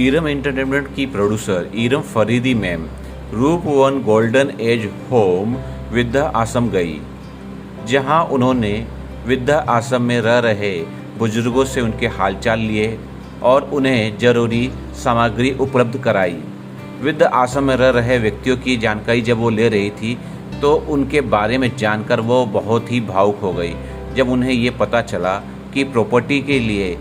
Iram entertainment की producer Iram Faridi ma'am Roopvan golden age home वृद्धा आश्रम गई, जहां उन्होंने वृद्धा आश्रम में रह रहे बुजुर्गों से उनके हालचाल लिए और उन्हें ज़रूरी सामग्री उपलब्ध कराई। वृद्ध आश्रम में रह रहे व्यक्तियों की जानकारी जब वो ले रही थी तो उनके बारे में जानकर वो बहुत ही भावुक हो गई। जब उन्हें ये पता चला कि प्रॉपर्टी के लिए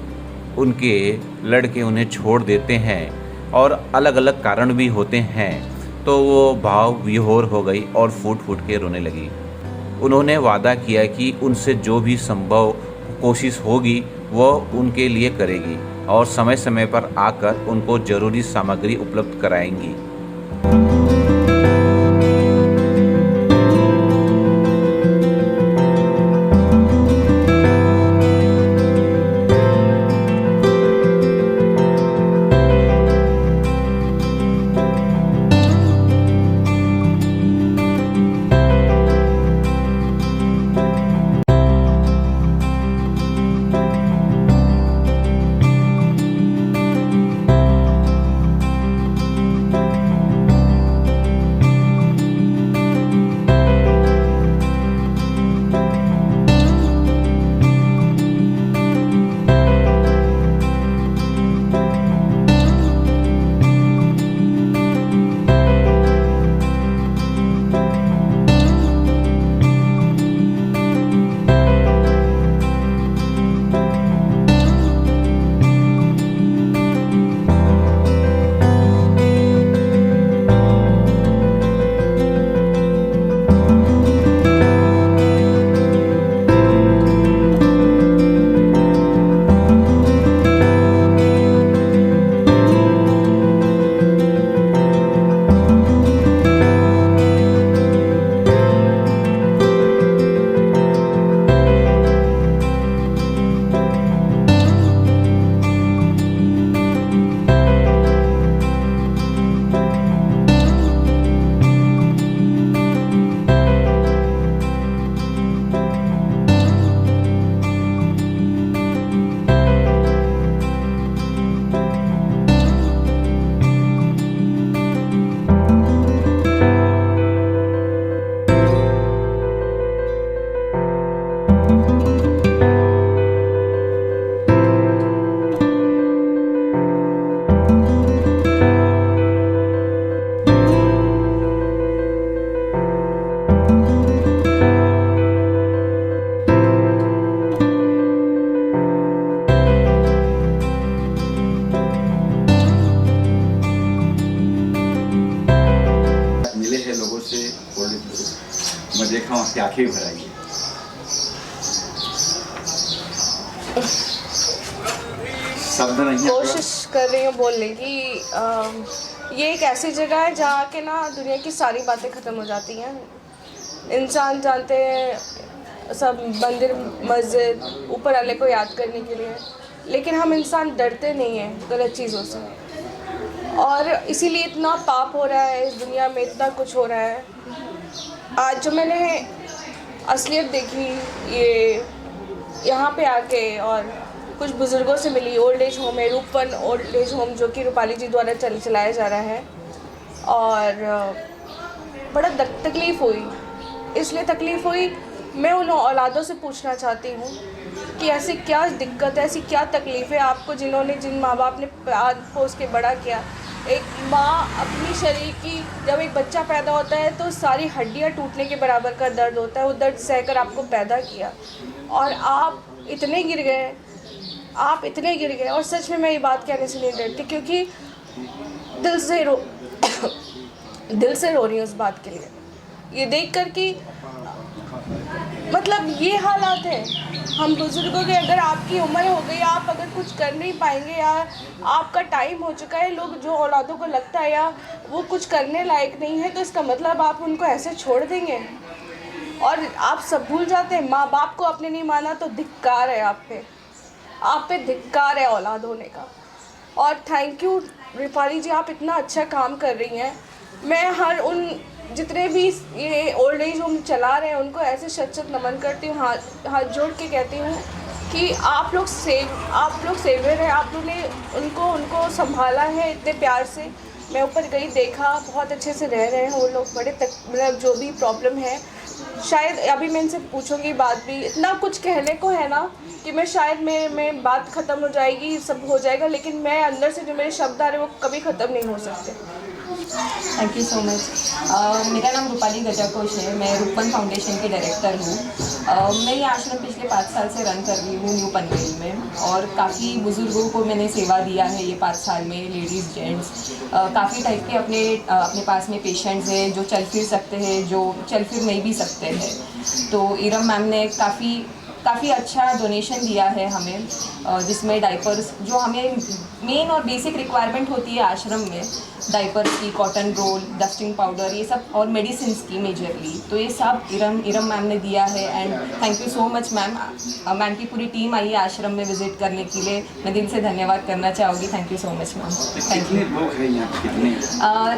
उनके लड़के उन्हें छोड़ देते हैं और अलग अलग कारण भी होते हैं, तो वो भाव विभोर हो गई और फूट फूट के रोने लगी। उन्होंने वादा किया कि उनसे जो भी संभव कोशिश होगी वो उनके लिए करेगी और समय समय पर आकर उनको ज़रूरी सामग्री उपलब्ध कराएंगी। मैं देखा हूँ आपकी आंखें भी भर आई है। शब्द नहीं, कोशिश कर रही हूँ बोलने की। ये एक ऐसी जगह है जहाँ के ना दुनिया की सारी बातें ख़त्म हो जाती हैं। इंसान जानते हैं सब मंदिर मस्जिद ऊपर वाले को याद करने के लिए, लेकिन हम इंसान डरते नहीं हैं गलत चीज़ों से, और इसीलिए इतना पाप हो रहा है इस दुनिया में, इतना कुछ हो रहा है। आज जो मैंने असलियत देखी ये यहाँ पे आके, और कुछ बुज़ुर्गों से मिली। ओल्ड एज होम है, रूपवन ओल्ड एज होम, जो कि रूपाली जी द्वारा चलाया जा रहा है, और बड़ा तकलीफ़ हुई। इसलिए तकलीफ़ हुई, मैं उन औलादों से पूछना चाहती हूँ कि ऐसी क्या दिक्कत है, ऐसी क्या तकलीफ़ है आपको, जिन माँ बाप ने पाल पोस के बड़ा किया। एक माँ अपनी शरीर की, जब एक बच्चा पैदा होता है तो सारी हड्डियाँ टूटने के बराबर का दर्द होता है, वो दर्द सहकर आपको पैदा किया, और आप इतने गिर गए, और सच में मैं ये बात कहने से नहीं डरती, क्योंकि दिल से रो रही हूँ उस बात के लिए, ये देख कर कि मतलब ये हालात हैं हम बुज़ुर्गों के। अगर आपकी उम्र हो गई, आप अगर कुछ कर नहीं पाएंगे, या आपका टाइम हो चुका है, लोग जो औलादों को लगता है या वो कुछ करने लायक नहीं है, तो इसका मतलब आप उनको ऐसे छोड़ देंगे और आप सब भूल जाते हैं। माँ बाप को आपने नहीं माना तो धिक्कार है आप पे धिक्कार है औलाद होने का। और थैंक यू रूपाली जी, आप इतना अच्छा काम कर रही हैं। मैं हर उन जितने भी ये ओल्ड एज होम चला रहे हैं उनको ऐसे शत नमन करती हूँ, हाथ जोड़ के कहती हूँ कि आप लोग सेवियर हैं, आप लोग ने उनको संभाला है इतने प्यार से। मैं ऊपर गई, देखा बहुत अच्छे से रह रहे हैं वो लोग, बड़े मतलब जो भी प्रॉब्लम है, शायद अभी मैं इनसे पूछूंगी बात भी, इतना कुछ कहने को है ना कि मैं शायद मैं बात ख़त्म हो जाएगी, सब हो जाएगा, लेकिन मैं अंदर से जो मेरे शब्द आ रहे हैं वो कभी ख़त्म नहीं हो सकते। Thank you so much. मेरा नाम रूपाली गजाकोश है, मैं रूपन फाउंडेशन के डायरेक्टर हूँ। मैं ये आश्रम पिछले 5 साल से रन कर रही हूँ न्यू पनवेल में, और काफ़ी बुज़ुर्गों को मैंने सेवा दिया है ये 5 साल में, लेडीज़ जेंट्स, काफ़ी टाइप के अपने पास में पेशेंट्स हैं जो चल फिर सकते हैं, जो चल फिर नहीं भी सकते हैं। तो इरम मैम ने काफ़ी अच्छा डोनेशन दिया है हमें, जिसमें डाइपर्स, जो हमें मेन और बेसिक रिक्वायरमेंट होती है आश्रम में, डाइपर्स की, कॉटन रोल, डस्टिंग पाउडर, ये सब, और मेडिसिन की मेजरली, तो ये सब इरम मैम ने दिया है। And thank you so much ma'am. Ma'am की पूरी टीम आई है आश्रम में विजिट करने के लिए, मैं दिल से धन्यवाद करना चाहूँगी। Thank you so much ma'am. Thank you. कितने लोग हैं यहाँ, कितने?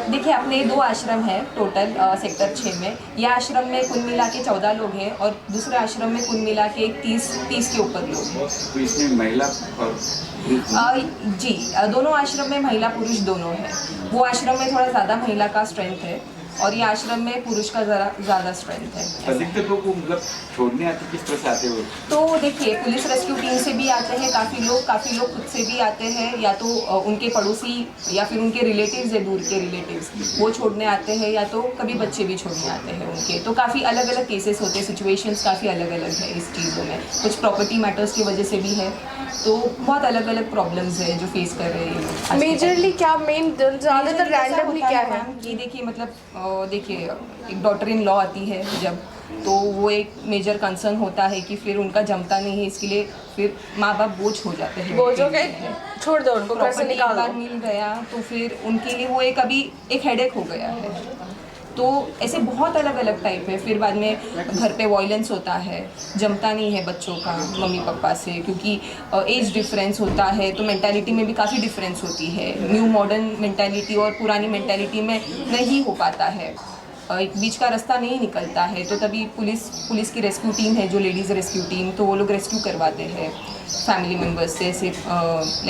देखिए, अपने 2 आश्रम है टोटल सेक्टर 6 में। यह आश्रम में कुल मिला के 14 लोग हैं, और दूसरे आश्रम में कुल मिला के 30 के ऊपर लोग हैं। तो इसमें महिला और जी, दोनों आश्रम में महिला पुरुष दोनों है। वो आश्रम में थोड़ा ज़्यादा महिला का स्ट्रेंथ है, और ये आश्रम में पुरुष का ज़्यादा स्ट्रेंथ है। अधिकतर लोग मतलब छोड़ने आते, किस तरह से आते हो? तो देखिए, पुलिस रेस्क्यू टीम से भी आते हैं काफ़ी लोग खुद से भी आते हैं, या तो उनके पड़ोसी या फिर उनके रिलेटिव्स है, दूर के रिलेटिव्स, वो छोड़ने आते हैं, या तो कभी बच्चे भी छोड़ने आते हैं उनके। तो काफ़ी अलग अलग केसेस होते हैं, सिचुएशंस काफ़ी अलग अलग है इस चीज़ों में। कुछ प्रॉपर्टी मैटर्स की वजह से भी है, तो बहुत अलग अलग प्रॉब्लम्स है जो फेस कर रहे हैं। मेजरली क्या मेन ज़्यादातर रैंडमली क्या है? ये देखिए, मतलब देखिए, एक डॉटर इन लॉ आती है जब, तो वो एक मेजर कंसर्न होता है कि फिर उनका जमता नहीं है, इसके लिए फिर माँ बाप बोझ हो जाते हैं। बोझ हो गए, छोड़ दो उनको, घर से निकाल दो। मिल गया तो फिर उनके लिए वो एक हेडेक हो गया है। तो ऐसे बहुत अलग अलग टाइप है। फिर बाद में घर पे वॉयलेंस होता है, जमता नहीं है बच्चों का मम्मी पापा से, क्योंकि एज डिफरेंस होता है, तो मेंटालिटी में भी काफ़ी डिफरेंस होती है। न्यू मॉडर्न मेंटालिटी और पुरानी मेंटालिटी में नहीं हो पाता है, एक बीच का रास्ता नहीं निकलता है। तो तभी पुलिस की रेस्क्यू टीम है, जो लेडीज़ रेस्क्यू टीम, तो वो लोग रेस्क्यू करवाते हैं फैमिली मेम्बर्स से, ऐसे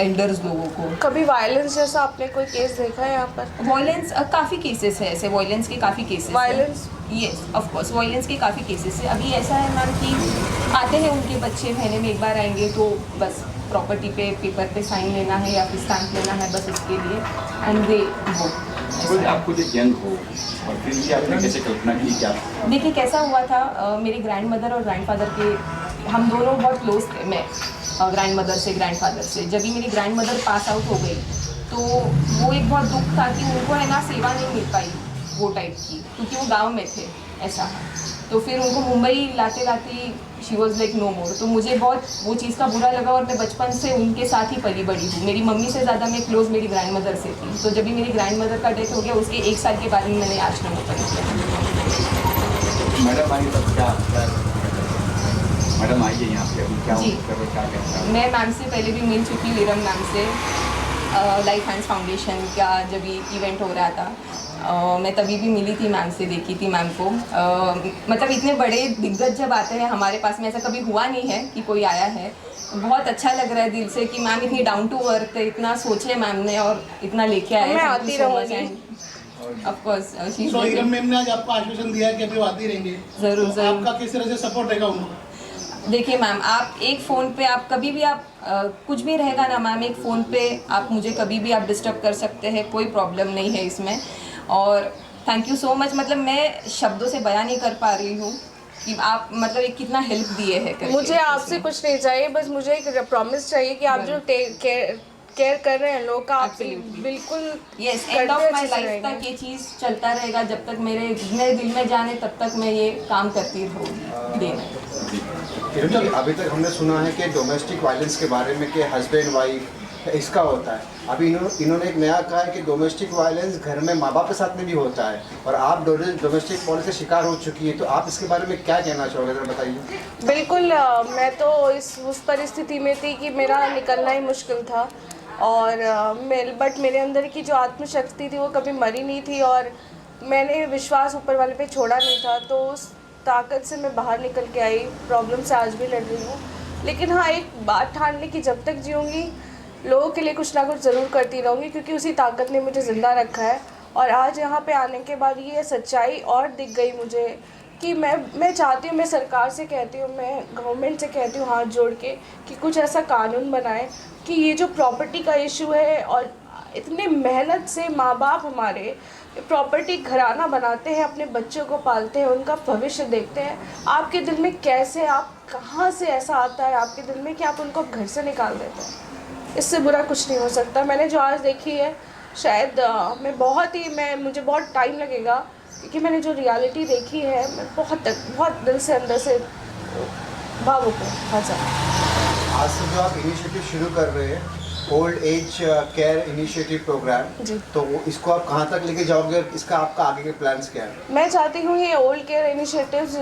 एल्डर्स लोगों को। कभी वायलेंस जैसा आपने कोई केस देखा है यहाँ पर? वायलेंस काफ़ी केसेस है, ऐसे वायलेंस के काफ़ी cases. Violence? Yes, of course, violence के काफ़ी केसेस है। अभी ऐसा है मैम कि आते हैं उनके बच्चे, महीने में एक बार आएंगे, तो बस प्रॉपर्टी पे पेपर पे साइन लेना है या फिर स्टैम्प लेना है, बस उसके लिए, एंड दे वो। आपको जो यंग हो, और फिर भी आपने कैसे कल्पना की क्या? देखिए, कैसा हुआ था, मेरी ग्रैंड मदर और ग्रैंडफादर के, हम दोनों बहुत क्लोज थे, मैं ग्रैंड मदर से, ग्रैंडफादर से। जब भी मेरी ग्रैंड मदर पास आउट हो गई, तो वो एक बहुत दुख था कि उनको है ना सेवा नहीं मिल पाई वो टाइप की, क्योंकि वो गांव में थे ऐसा। तो फिर उनको मुंबई लाते शी वॉज लाइक नो मोर। तो मुझे बहुत वो चीज़ का बुरा लगा, और मैं बचपन से उनके साथ ही पली बड़ी हूँ। मेरी मम्मी से ज़्यादा मैं क्लोज मेरी ग्रैंड मदर से थी। तो जब भी मेरी ग्रैंड मदर का डेथ हो गया, उसके 1 साल के बाद में मैंने आश्रम ओपन किया। मैडम आई तब क्या? मैडम आई है यहाँ पे, अभी क्या जी। क्या कहता है? मैं मैम से पहले भी मिल चुकी हूँ, इरम मैम से, लाइफ हैंड्स फाउंडेशन का जब ये इवेंट हो रहा था, मैं तभी भी मिली थी मैम से, देखी थी मैम को। मतलब इतने बड़े दिग्गज जब आते हैं हमारे पास में, ऐसा कभी हुआ नहीं है कि कोई आया है। बहुत अच्छा लग रहा है दिल से कि मैम इतनी डाउन टू अर्थ है, इतना सोचे मैम ने और इतना लेके आए। मैं आती रहूँगी। ऑफ कोर्स इरम मैम ने आज आपको आश्वासन दिया है कि अभी वो आती रहेंगे। ज़रूर तो ज़रूर। आपका किस तरह से सपोर्ट रहेगा उनको? देखिए मैम, आप एक फ़ोन पे, आप कभी भी आप कुछ भी रहेगा ना मैम, एक फ़ोन पे आप मुझे कभी भी आप डिस्टर्ब कर सकते हैं, कोई प्रॉब्लम नहीं है इसमें। और थैंक यू सो मच, मतलब मैं शब्दों से बयान नहीं कर पा रही हूँ कि आप मतलब एक कितना हेल्प दिए है। मुझे आपसे कुछ नहीं चाहिए, बस मुझे एक प्रॉमिस चाहिए कि आप जो केयर कर रहे हैं लोग का, आप बिल्कुल yes, end of my life तक ये चीज़ चलता रहेगा। जब तक मेरे दिल में जाने तब तक मैं ये काम करती रहूँगी देना। अभी तक हमने सुना है कि डोमेस्टिक वायलेंस के बारे में कि हस्बैंड वाइफ इसका होता है। अभी इन्होंने एक नया कहा है कि डोमेस्टिक वायलेंस घर में माँ बाप के साथ में भी होता है, और आप डोमेस्टिक वायलेंस का शिकार हो चुकी है, तो आप इसके बारे में क्या कहना चाहोगे, जरा बताइए। बिल्कुल, मैं तो उस परिस्थिति में थी कि मेरा निकलना ही मुश्किल था, और बट मेरे अंदर की जो आत्मशक्ति थी वो कभी मरी नहीं थी, और मैंने विश्वास ऊपर वाले पे छोड़ा नहीं था। तो उस ताकत से मैं बाहर निकल के आई, प्रॉब्लम से आज भी लड़ रही हूँ। लेकिन हाँ, एक बात ठान ली कि जब तक जीऊँगी लोगों के लिए कुछ ना कुछ ज़रूर करती रहूँगी, क्योंकि उसी ताकत ने मुझे ज़िंदा रखा है। और आज यहाँ पे आने के बाद ये सच्चाई और दिख गई मुझे कि मैं चाहती हूँ, मैं सरकार से कहती हूँ, मैं गवर्नमेंट से कहती हूँ हाथ जोड़ के कि कुछ ऐसा कानून बनाए कि ये जो प्रॉपर्टी का इशू है, और इतने मेहनत से माँ बाप हमारे प्रॉपर्टी घराना बनाते हैं, अपने बच्चों को पालते हैं, उनका भविष्य देखते हैं, आपके दिल में कैसे, आप कहाँ से ऐसा आता है आपके दिल में कि आप उनको घर से निकाल देते हैं? इससे बुरा कुछ नहीं हो सकता। मैंने जो आज देखी है, शायद मुझे बहुत टाइम लगेगा, क्योंकि मैंने जो रियलिटी देखी है, मैं बहुत दिल से अंदर से भावुक हूँ। हाँ सर। आज से जो आप इनिशिएटिव शुरू कर रहे हैं, old age care initiative program, जी। तो इसको आप कहाँ तक लेके जाओगे, इसका आपका आगे के प्लान्स क्या है? मैं चाहती हूँ ये ओल्ड केयर इनिशिएटिव्स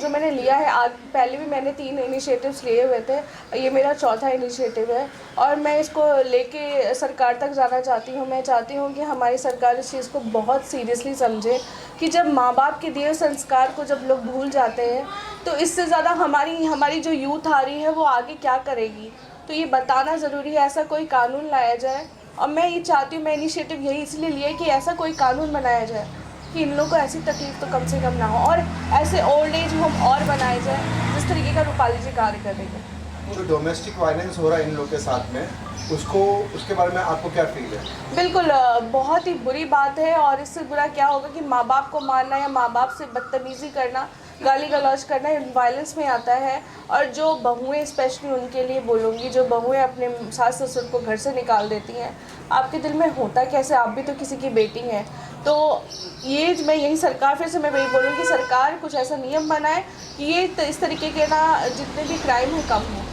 जो मैंने लिया है, आज पहले भी मैंने 3 इनिशिएटिव्स लिए हुए थे, ये मेरा चौथा इनिशिएटिव है, और मैं इसको लेके सरकार तक जाना चाहती हूँ। मैं चाहती हूँ कि हमारी सरकार इस चीज़ को बहुत सीरियसली समझे कि जब माँ बाप के दिए संस्कार को जब लोग भूल जाते हैं, तो इससे ज़्यादा हमारी जो यूथ आ रही है वो आगे क्या करेगी, तो ये बताना ज़रूरी है। ऐसा कोई कानून लाया जाए, और मैं ये चाहती हूँ, मैं इनिशिएटिव यही इसलिए लिया कि ऐसा कोई कानून बनाया जाए कि इन लोगों को ऐसी तकलीफ तो कम से कम ना हो, और ऐसे ओल्ड एज होम और बनाए जाए जिस तरीके का रूपाली जी कार्य कर रही है। जो डोमेस्टिक वायलेंस हो रहा है इन लोगों के साथ में, उसके बारे में आपको क्या फील है? बिल्कुल बहुत ही बुरी बात है, और इससे बुरा क्या होगा कि माँ बाप को मारना या माँ बाप से बदतमीज़ी करना, गाली गलौज करना वायलेंस में आता है। और जो बहुएं, स्पेशली उनके लिए बोलूँगी, जो बहुएं अपने सास ससुर को घर से निकाल देती हैं, आपके दिल में होता कैसे? आप भी तो किसी की बेटी हैं। तो ये मैं यही सरकार, फिर से मैं वही बोलूँगी, सरकार कुछ ऐसा नियम बनाए कि ये इस तरीके के ना जितने भी क्राइम हैं कम हों।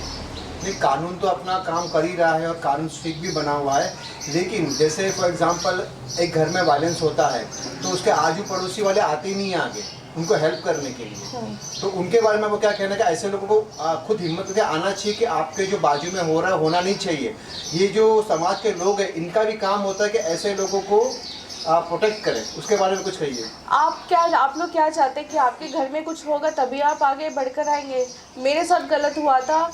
नहीं, कानून तो अपना काम कर ही रहा है और कानून स्ट्रिक्ट भी बना हुआ है, लेकिन जैसे फॉर एग्जांपल एक घर में वायलेंस होता है तो उसके आजू पड़ोसी वाले आते ही नहीं हैं आगे उनको हेल्प करने के लिए, तो उनके बारे में वो क्या कहना है कि ऐसे लोगों को खुद हिम्मत करके आना चाहिए कि आपके जो बाजू में हो रहा है होना नहीं चाहिए। ये जो समाज के लोग हैं, इनका भी काम होता है कि ऐसे लोगों को प्रोटेक्ट करें, उसके बारे में कुछ कहिए। आप लोग क्या चाहते हैं कि आपके घर में कुछ होगा तभी आप आगे बढ़कर आएंगे? मेरे साथ गलत हुआ था,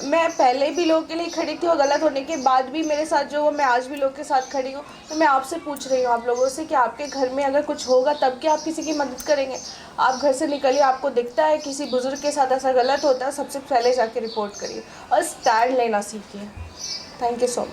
मैं पहले भी लोगों के लिए खड़ी थी, और गलत होने के बाद भी मेरे साथ जो मैं आज भी लोग के साथ खड़ी हूँ। तो मैं आपसे पूछ रही हूँ, आप लोगों से, कि आपके घर में अगर कुछ होगा तब क्या आप किसी की मदद करेंगे? आप घर से निकलिए, आपको दिखता है किसी बुजुर्ग के साथ ऐसा गलत होता है, सबसे पहले जाके रिपोर्ट करिए और स्टैंड लेना सीखिए। Thank you so much.